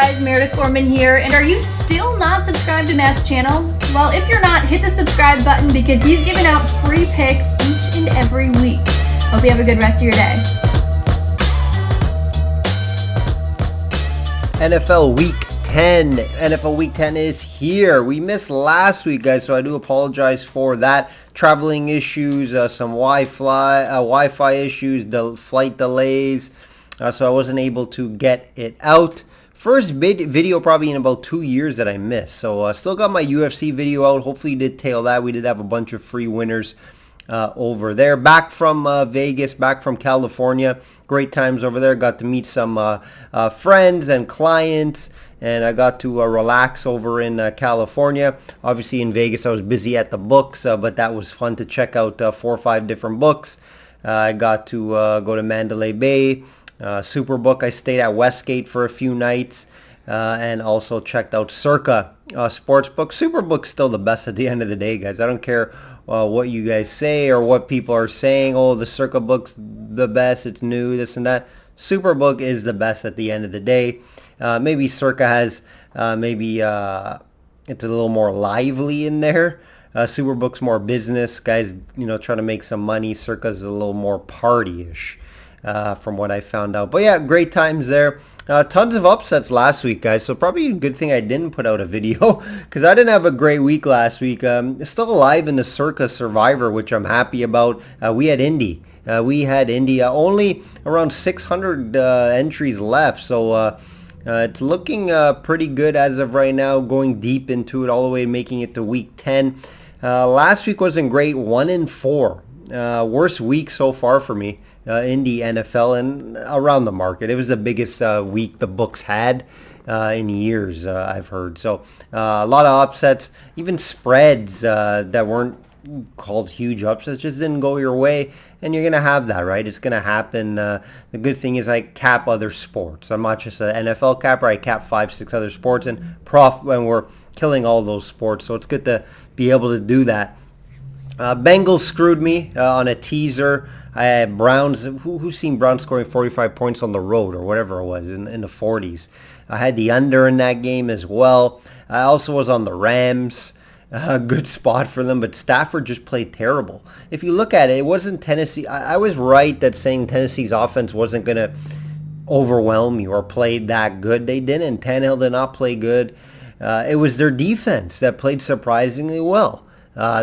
guys? Meredith Gorman here, and are you still not subscribed to Matt's channel? Well, if you're not, hit the subscribe button because he's giving out free picks each and every week. Hope you have a good rest of your day. NFL Week 10. NFL Week 10 is here. We missed last week, guys, so I do apologize for that. Traveling issues, some Wi-Fi issues, the flight delays, so I wasn't able to get it out. First video probably in about 2 years that I missed. So still got my UFC video out. Hopefully you did tail that. We did have a bunch of free winners over there. Back from Vegas, back from California. Great times over there. Got to meet some friends and clients. And I got to relax over in California. Obviously in Vegas I was busy at the books, but that was fun to check out 4 or 5 different books. I got to go to Mandalay Bay. Superbook, I stayed at Westgate for a few nights and also checked out Circa Sportsbook. Superbook's still the best at the end of the day, guys. I don't care what you guys say or what people are saying. Oh, the Circa book's the best, it's new, this and that. Superbook is the best at the end of the day. Maybe Circa has it's a little more lively in there. Superbook's more business, guys, trying to make some money. Circa's a little more party-ish. From what I found out. But yeah, great times there. Tons of upsets last week, guys. So probably a good thing I didn't put out a video because I didn't have a great week last week. Still alive in the Circa Survivor, which I'm happy about. We had Indy. Only around 600 entries left. So it's looking pretty good as of right now. Going deep into it all the way, making it to week 10. Last week wasn't great. 1-4. Worst week so far for me. In the NFL and around the market. It was the biggest week the books had in years, I've heard. So a lot of upsets, even spreads that weren't called huge upsets just didn't go your way. And you're going to have that, right? It's going to happen. The good thing is I cap other sports. I'm not just an NFL capper. I cap 5-6 other sports and we're killing all those sports. So it's good to be able to do that. Bengals screwed me on a teaser. I had Browns. Who's seen Browns scoring 45 points on the road or whatever it was in the 40s? I had the under in that game as well. I also was on the Rams. A good spot for them, but Stafford just played terrible. If you look at it, it wasn't Tennessee. I was right that saying Tennessee's offense wasn't going to overwhelm you or play that good. They didn't. Tannehill did not play good. It was their defense that played surprisingly well.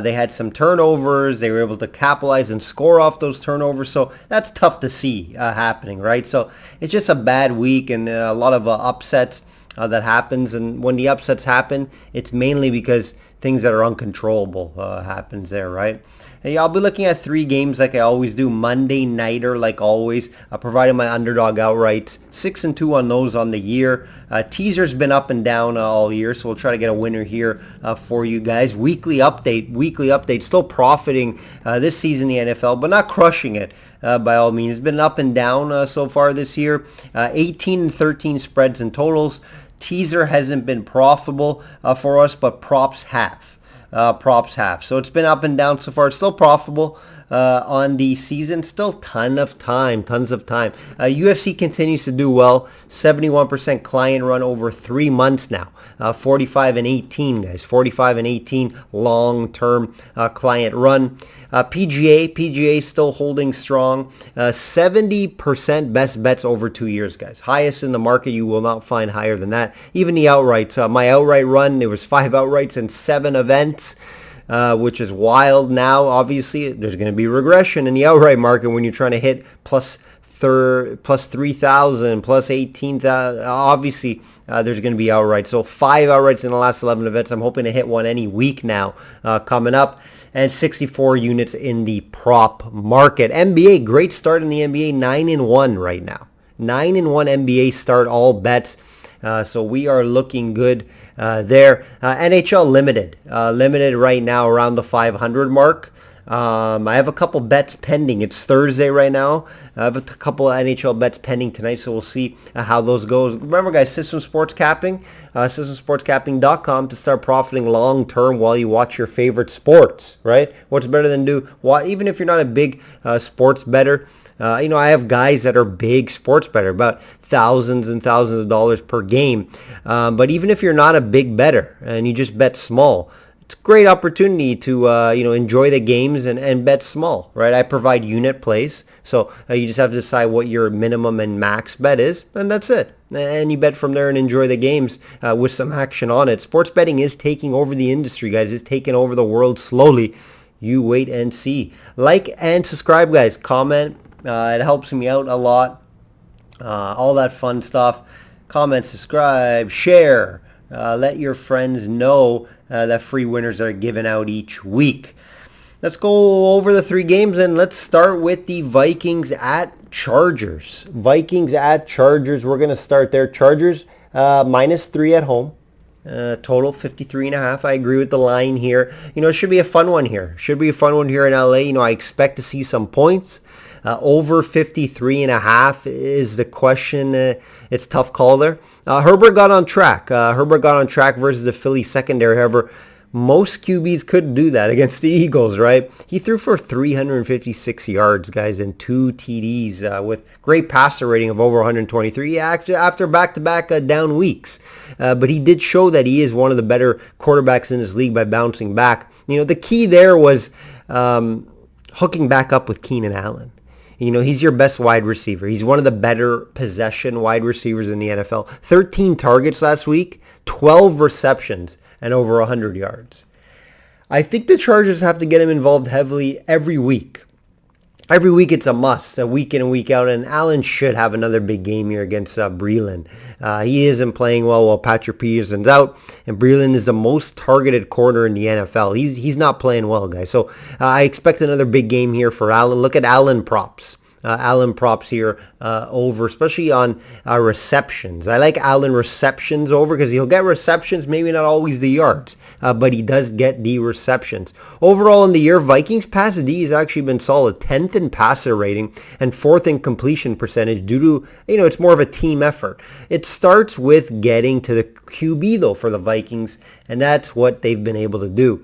They had some turnovers. They were able to capitalize and score off those turnovers. So that's tough to see happening, right? So it's just a bad week and a lot of upsets that happens. And when the upsets happen, it's mainly because things that are uncontrollable happens there, right? Hey, I'll be looking at 3 games like I always do. Monday nighter, like always. I provided my Underdog outrights. 6-2 on those on the year. Teaser's been up and down all year, so we'll try to get a winner here for you guys. Weekly update. Still profiting this season in the NFL, but not crushing it by all means. It's been up and down so far this year. 18-13 spreads and totals. Teaser hasn't been profitable for us, but props have. So it's been up and down so far. It's still profitable on the season. Still tons of time. UFC continues to do well. 71% client run over 3 months now. 45-18, guys. 45-18 long-term client run. PGA still holding strong. 70% best bets over 2 years, guys. Highest in the market. You will not find higher than that. Even the outrights. My outright run, there was 5 outrights and 7 events, which is wild now. Obviously, there's going to be regression in the outright market when you're trying to hit plus 3,000, plus 18,000. Obviously, there's going to be outrights. So 5 outrights in the last 11 events. I'm hoping to hit one any week now coming up. And 64 units in the prop market. NBA, great start in the NBA, 9-1 right now. 9-1 NBA start, all bets. So we are looking good there. NHL limited right now around the 500 mark. I have a couple bets pending. It's Thursday right now. I have a couple of NHL bets pending tonight, so we'll see how those go. Remember, guys, System Sports Capping, systemsportscapping.com to start profiting long-term while you watch your favorite sports, right? What's better than even if you're not a big sports bettor, I have guys that are big sports bettor, about thousands and thousands of dollars per game. But even if you're not a big bettor and you just bet small, it's a great opportunity to enjoy the games and bet small, right? I provide unit plays, so you just have to decide what your minimum and max bet is, and that's it. And you bet from there and enjoy the games with some action on it. Sports betting is taking over the industry, guys. It's taking over the world slowly. You wait and see. Like and subscribe, guys. Comment. It helps me out a lot. All that fun stuff. Comment, subscribe, share. Let your friends know that free winners are given out each week. Let's go over the 3 games, and let's start with the Vikings at Chargers. Vikings at Chargers. We're going to start there. Chargers -3 at home. Total 53.5. I agree with the line here. It should be a fun one here. Should be a fun one here in LA. I expect to see some points. Over 53.5 is the question. It's a tough call there. Herbert got on track. Herbert got on track versus the Philly secondary. However, most QBs couldn't do that against the Eagles, right? He threw for 356 yards, guys, and 2 TDs with great passer rating of over 123 after back-to-back down weeks. But he did show that he is one of the better quarterbacks in this league by bouncing back. The key there was hooking back up with Keenan Allen. He's your best wide receiver. He's one of the better possession wide receivers in the NFL. 13 targets last week, 12 receptions, and over 100 yards. I think the Chargers have to get him involved heavily every week. Every week it's a must, a week in and week out, and Allen should have another big game here against Breeland. He isn't playing well while Patrick Peterson's out, and Breeland is the most targeted corner in the NFL. He's not playing well, guys. So I expect another big game here for Allen. Look at Allen props. Allen props here over, especially on receptions. I like Allen receptions over because he'll get receptions, maybe not always the yards, but he does get the receptions. Overall in the year, Vikings pass D has actually been solid, 10th in passer rating and 4th in completion percentage due to, it's more of a team effort. It starts with getting to the QB, though, for the Vikings, and that's what they've been able to do.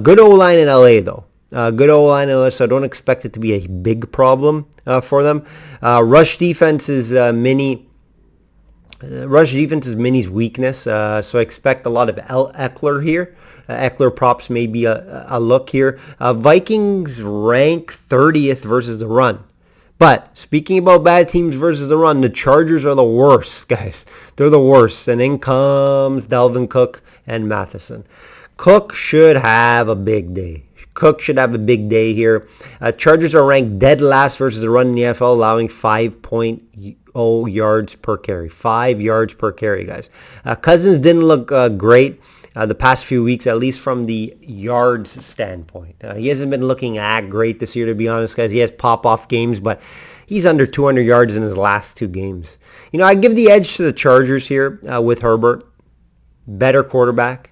Good O-line in LA, though. Good O-line, so I don't expect it to be a big problem for them. Rush defense is Minnie's weakness, so I expect a lot of Eckler here. Eckler props may be a look here. Vikings rank 30th versus the run. But speaking about bad teams versus the run, the Chargers are the worst, guys. They're the worst. And in comes Dalvin Cook and Matheson. Cook should have a big day. Cook should have a big day here. Chargers are ranked dead last versus the run in the NFL, allowing 5.0 yards per carry. 5 yards per carry, guys. Cousins didn't look great the past few weeks, at least from the yards standpoint. He hasn't been looking that great this year, to be honest, guys. He has pop-off games, but he's under 200 yards in his last 2 games. I give the edge to the Chargers here with Herbert. Better quarterback.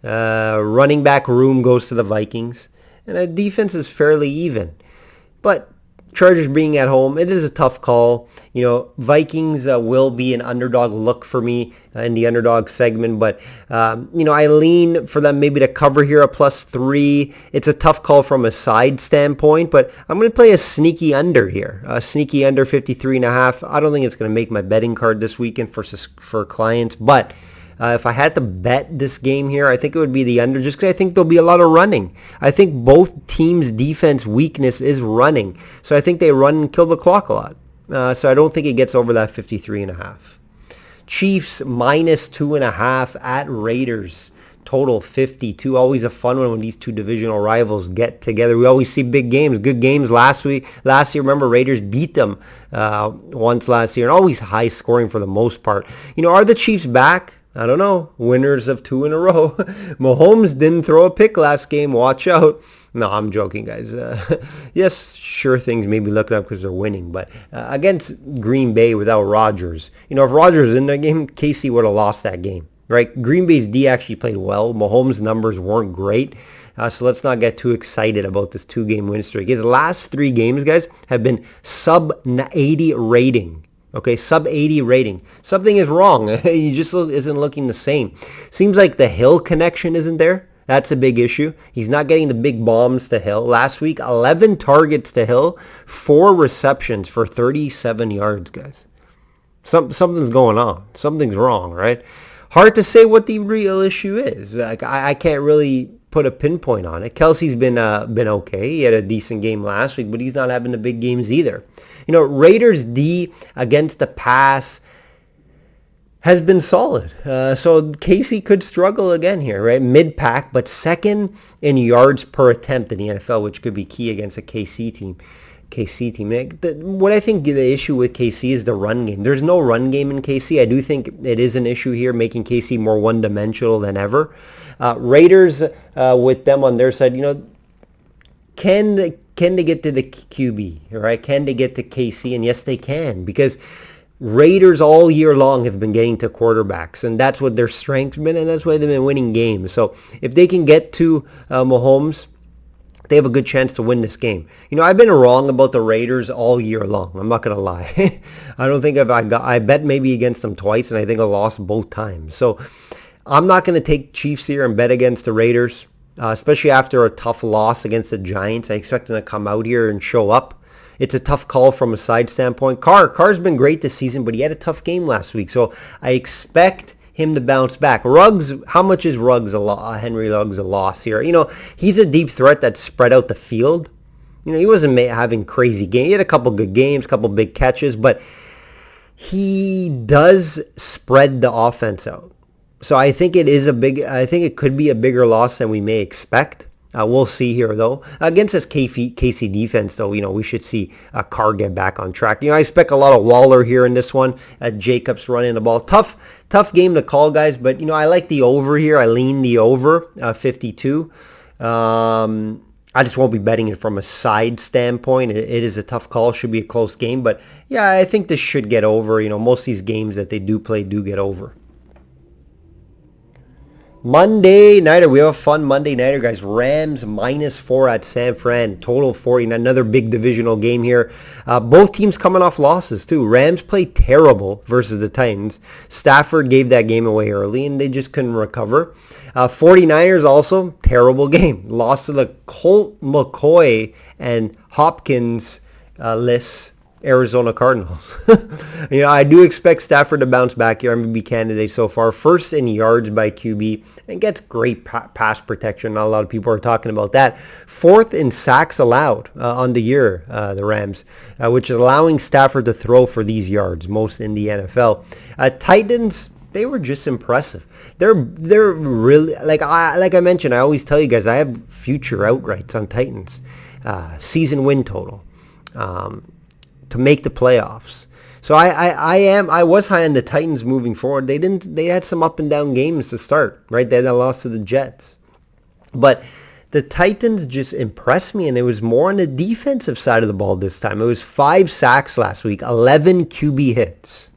Running back room goes to the Vikings. And the defense is fairly even. But Chargers being at home, it is a tough call. Vikings will be an underdog look for me in the underdog segment. But, I lean for them maybe to cover here a +3. It's a tough call from a side standpoint. But I'm going to play a sneaky under here. A sneaky under 53.5. I don't think it's going to make my betting card this weekend for clients. But if I had to bet this game here, I think it would be the under just because I think there'll be a lot of running. I think both teams' defense weakness is running. So I think they run and kill the clock a lot. So I don't think it gets over that 53.5. Chiefs -2.5 at Raiders. Total 52. Always a fun one when these two divisional rivals get together. We always see big games, good games last year. Remember, Raiders beat them once last year, and always high scoring for the most part. Are the Chiefs back? I don't know. Winners of 2 in a row. Mahomes didn't throw a pick last game. Watch out. No, I'm joking, guys. Yes, sure things may be looking up because they're winning. But against Green Bay without Rodgers. If Rodgers was in that game, KC would have lost that game. Right? Green Bay's D actually played well. Mahomes' numbers weren't great. So let's not get too excited about this 2-game win streak. His last 3 games, guys, have been sub-80 rating. Okay, sub-80 rating. Something is wrong. He just isn't looking the same. Seems like the Hill connection isn't there. That's a big issue. He's not getting the big bombs to Hill. Last week, 11 targets to Hill, 4 receptions for 37 yards, guys. Something's going on. Something's wrong, right? Hard to say what the real issue is. Like I can't really put a pinpoint on it. Kelsey's been okay. He had a decent game last week, but he's not having the big games either. Raiders D against the pass has been solid. So KC could struggle again here, right? Mid-pack, but second in yards per attempt in the NFL, which could be key against a KC team. What I think the issue with KC is the run game. There's no run game in KC. I do think it is an issue here, making KC more one-dimensional than ever. Raiders, with them on their side, can they get to the QB, right? Can they get to KC? And yes, they can, because Raiders all year long have been getting to quarterbacks, and that's what their strength's been, and that's why they've been winning games. So if they can get to Mahomes, they have a good chance to win this game. I've been wrong about the Raiders all year long. I'm not going to lie. I don't think I bet maybe against them twice, and I think I lost both times. So I'm not going to take Chiefs here and bet against the Raiders, especially after a tough loss against the Giants. I expect them to come out here and show up. It's a tough call from a side standpoint. Carr's been great this season, but he had a tough game last week. So I expect him to bounce back. Ruggs, how much is Henry Ruggs a loss here? He's a deep threat that spread out the field. He wasn't having crazy games. He had a couple good games, couple big catches, but he does spread the offense out. So I think it could be a bigger loss than we may expect. We'll see here, though. Against this KC defense, though, we should see Carr get back on track. I expect a lot of Waller here in this one. Jacobs running the ball. Tough game to call, guys, but, I like the over here. I lean the over, 52. I just won't be betting it from a side standpoint. It is a tough call. Should be a close game, but, yeah, I think this should get over. Most of these games that they do play do get over. Monday Nighter. We have a fun Monday Nighter, guys. Rams -4 at San Fran. Total 49. Another big divisional game here. Both teams coming off losses, too. Rams played terrible versus the Titans. Stafford gave that game away early, and they just couldn't recover. 49ers also, terrible game. Lost to the Colt McCoy and Hopkins lists. Arizona Cardinals. I do expect Stafford to bounce back here. MVP candidate so far. First in yards by QB and gets great pass protection. Not a lot of people are talking about that. Fourth in sacks allowed on the year, the Rams, which is allowing Stafford to throw for these yards, most in the NFL. Titans, they were just impressive. They're really, like I mentioned, I always tell you guys, I have future outrights on Titans. Season win total. To make the playoffs. So I was high on the Titans moving forward. They had some up and down games to start, right? They had a loss to the Jets. But the Titans just impressed me, and it was more on the defensive side of the ball this time. It was 5 sacks last week, 11 QB hits.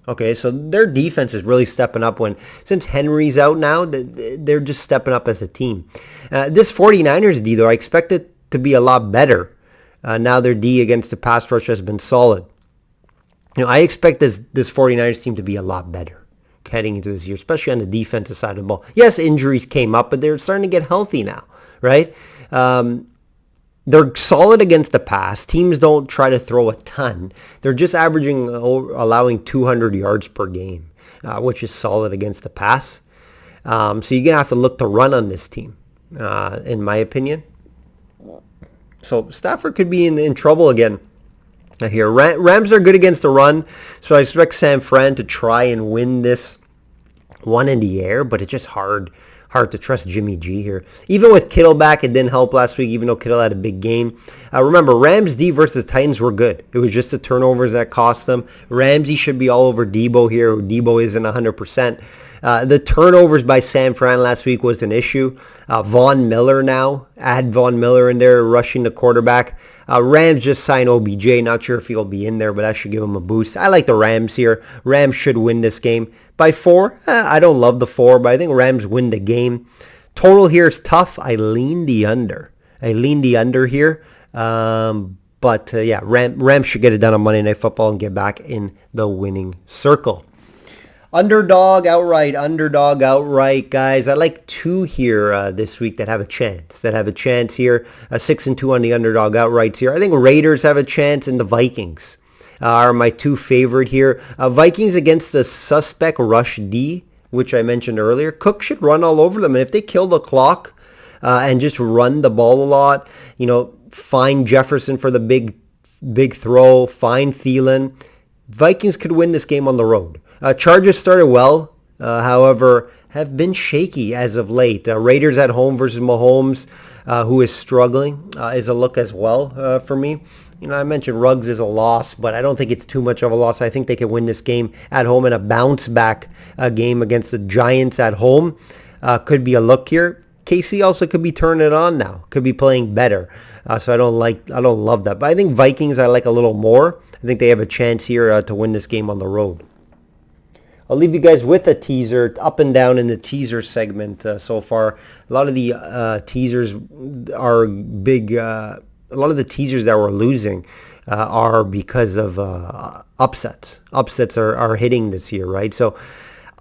Okay, so their defense is really stepping up since Henry's out now, they're just stepping up as a team. This 49ers D, though, I expect it to be a lot better. Now their D against the pass rush has been solid. I expect this 49ers team to be a lot better heading into this year, especially on the defensive side of the ball. Yes, injuries came up, but they're starting to get healthy now, right? They're solid against the pass. Teams don't try to throw a ton. They're just allowing 200 yards per game, which is solid against the pass. So you're going to have to look to run on this team, in my opinion. So Stafford could be in trouble again here. Rams are good against the run, so I expect San Fran to try and win this one in the air, but it's just hard to trust Jimmy G here. Even with Kittle back, it didn't help last week, even though Kittle had a big game. Remember, Rams D versus the Titans were good. It was just the turnovers that cost them. Ramsey should be all over Debo here. Debo isn't 100%. The turnovers by San Fran last week was an issue. Von Miller now. Add Von Miller in there, rushing the quarterback. Rams just signed OBJ. Not sure if he'll be in there, but that should give him a boost. I like the Rams here. Rams should win this game by 4. I don't love the 4, but I think Rams win the game. Total here is tough. I lean the under. Here. Rams should get it done on Monday Night Football and get back in the winning circle. Underdog outright, guys. I like 2 here this week that have a chance here. 6-2 on the underdog outrights here. I think Raiders have a chance, and the Vikings are my 2 favorite here. Vikings against the suspect rush D, which I mentioned earlier. Cook should run all over them, and if they kill the clock and just run the ball a lot, find Jefferson for the big throw, find Thielen, Vikings could win this game on the road. Chargers started well, however, have been shaky as of late. Raiders at home versus Mahomes, who is struggling, is a look as well for me. I mentioned Ruggs is a loss, but I don't think it's too much of a loss. I think they can win this game at home, and a bounce-back game against the Giants at home could be a look here. KC also could be turning it on now, could be playing better. So I don't love that. But I think Vikings I like a little more. I think they have a chance here to win this game on the road. I'll leave you guys with a teaser, up and down in the teaser segment so far. A lot of the teasers are big. A lot of the teasers that we're losing are because of upsets. Upsets are hitting this year, right? So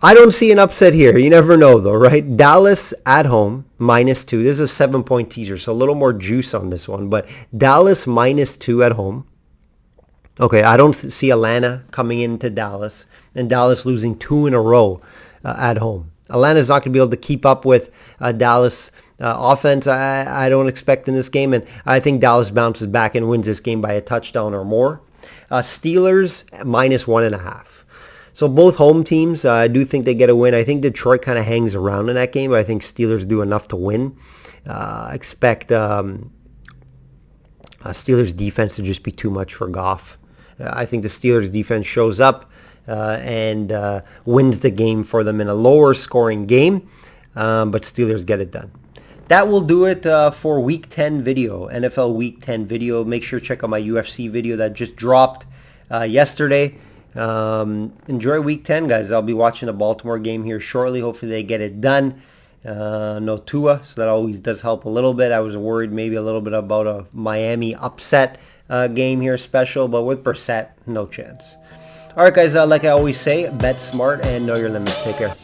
I don't see an upset here. You never know, though, right? Dallas at home, -2. This is a 7-point teaser, so a little more juice on this one. But Dallas -2 at home. Okay, I don't see Atlanta coming into Dallas, and Dallas losing 2 in a row at home. Atlanta's not going to be able to keep up with Dallas offense. I don't expect in this game, and I think Dallas bounces back and wins this game by a touchdown or more. Steelers -1.5. So both home teams, I do think they get a win. I think Detroit kind of hangs around in that game, but I think Steelers do enough to win. Expect Steelers defense to just be too much for Goff. I think the Steelers defense shows up and wins the game for them in a lower scoring game, but Steelers get it done. That will do it for Week 10 video, NFL Week 10 video. Make sure to check out my UFC video that just dropped yesterday. Enjoy Week 10, guys. I'll be watching the Baltimore game here shortly. Hopefully they get it done. No Tua, so that always does help a little bit. I was worried maybe a little bit about a Miami upset game here special, but with Brissett, no chance. All right, guys, like I always say, bet smart and know your limits. Take care.